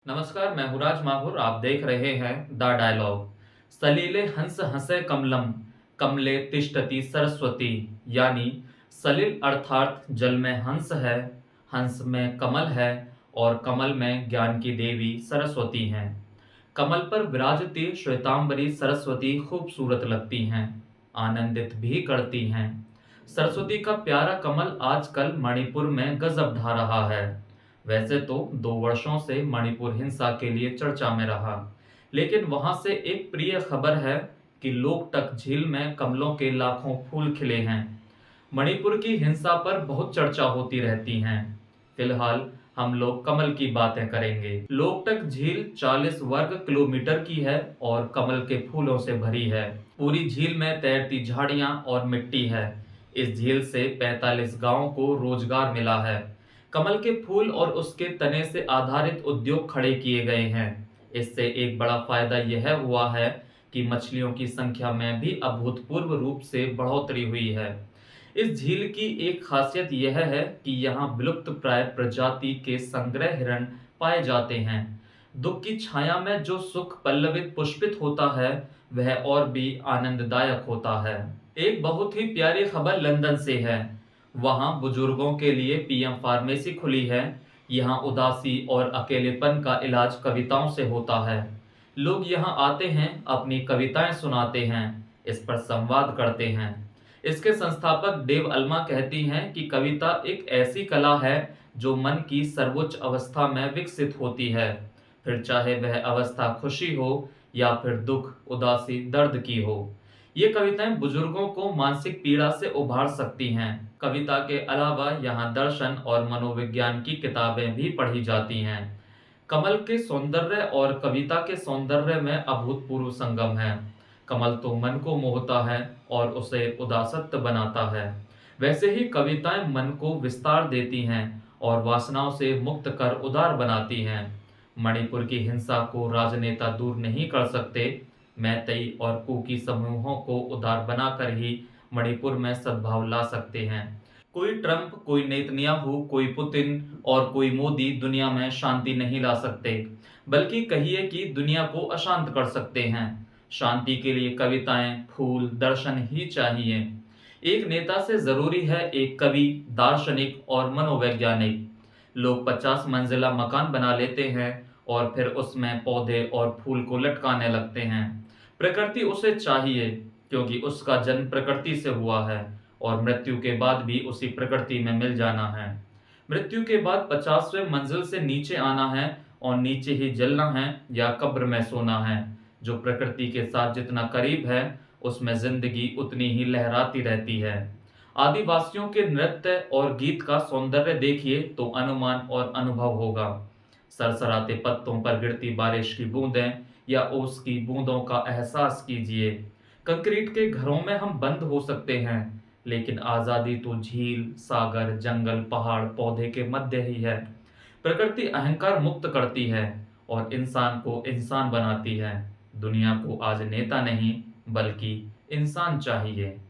नमस्कार, मैं हूँ राज माहुर। आप देख रहे हैं द डायलॉग। सलीले हंस हंसे कमलम, कमले तिष्ठति सरस्वती। यानी सलिल अर्थात जल में हंस है, हंस में कमल है और कमल में ज्ञान की देवी सरस्वती हैं। कमल पर विराजती श्वेतांबरी सरस्वती खूबसूरत लगती हैं, आनंदित भी करती हैं। सरस्वती का प्यारा कमल आजकल मणिपुर में गजब ढा रहा है। वैसे तो 2 वर्षों से मणिपुर हिंसा के लिए चर्चा में रहा, लेकिन वहां से एक प्रिय खबर है कि लोकटक झील में कमलों के लाखों फूल खिले हैं। मणिपुर की हिंसा पर बहुत चर्चा होती रहती है। फिलहाल हम लोग कमल की बातें करेंगे। लोकटक झील 40 वर्ग किलोमीटर की है और कमल के फूलों से भरी है। पूरी झील में तैरती झाड़ियां और मिट्टी है। इस झील से 45 गांवों को रोजगार मिला है। कमल के फूल और उसके तने से आधारित उद्योग खड़े किए गए हैं। इससे एक बड़ा फायदा यह हुआ है कि मछलियों की संख्या में भी अभूतपूर्व रूप से बढ़ोतरी हुई है। इस झील की एक खासियत यह है कि यहाँ विलुप्त प्राय प्रजाति के संग्रह हिरण पाए जाते हैं। दुख की छाया में जो सुख पल्लवित पुष्पित होता है, वह और भी आनंददायक होता है। एक बहुत ही प्यारी खबर लंदन से है। वहां बुजुर्गों के लिए पीएम फार्मेसी खुली है। यहाँ उदासी और अकेलेपन का इलाज कविताओं से होता है। लोग यहाँ आते हैं, अपनी कविताएं सुनाते हैं, इस पर संवाद करते हैं। इसके संस्थापक देव अल्मा कहती हैं कि कविता एक ऐसी कला है जो मन की सर्वोच्च अवस्था में विकसित होती है, फिर चाहे वह अवस्था खुशी हो या फिर दुख, उदासी, दर्द की हो। ये कविताएं बुजुर्गों को मानसिक पीड़ा से उभार सकती हैं। कविता के अलावा यहाँ दर्शन और मनोविज्ञान की किताबें भी पढ़ी जाती हैं। कमल के सौंदर्य और कविता के सौंदर्य में अभूतपूर्व संगम है। कमल तो मन को मोहता है और उसे उदासत्त बनाता है, वैसे ही कविताएं मन को विस्तार देती हैं और वासनाओं से मुक्त कर उदार बनाती हैं। मणिपुर की हिंसा को राजनेता दूर नहीं कर सकते। मैतेई और कुकी समूहों को उदार बनाकर ही मणिपुर में सद्भाव ला सकते हैं। कोई ट्रंप, कोई नेतन्याहू, कोई पुतिन और कोई मोदी दुनिया में शांति नहीं ला सकते, बल्कि कहिए कि दुनिया को अशांत कर सकते हैं। शांति के लिए कविताएं, फूल, दर्शन ही चाहिए। एक नेता से जरूरी है एक कवि, दार्शनिक और मनोवैज्ञानिक। लोग 50 मंजिला मकान बना लेते हैं और फिर उसमें पौधे और फूल को लटकाने लगते हैं। प्रकृति उसे चाहिए, क्योंकि उसका जन्म प्रकृति से हुआ है और मृत्यु के बाद भी उसी प्रकृति में मिल जाना है। मृत्यु के बाद 50वें मंजिल से नीचे आना है और नीचे ही जलना है या कब्र में सोना है। जो प्रकृति के साथ जितना करीब है, उसमें जिंदगी उतनी ही लहराती रहती है। आदिवासियों के नृत्य और गीत का सौंदर्य देखिए तो अनुमान और अनुभव होगा। सरसराते पत्तों पर गिरती बारिश की बूंदें या ओस की बूंदों का एहसास कीजिए। कंक्रीट के घरों में हम बंद हो सकते हैं, लेकिन आजादी तो झील, सागर, जंगल, पहाड़, पौधे के मध्य ही है। प्रकृति अहंकार मुक्त करती है और इंसान को इंसान बनाती है। दुनिया को आज नेता नहीं, बल्कि इंसान चाहिए।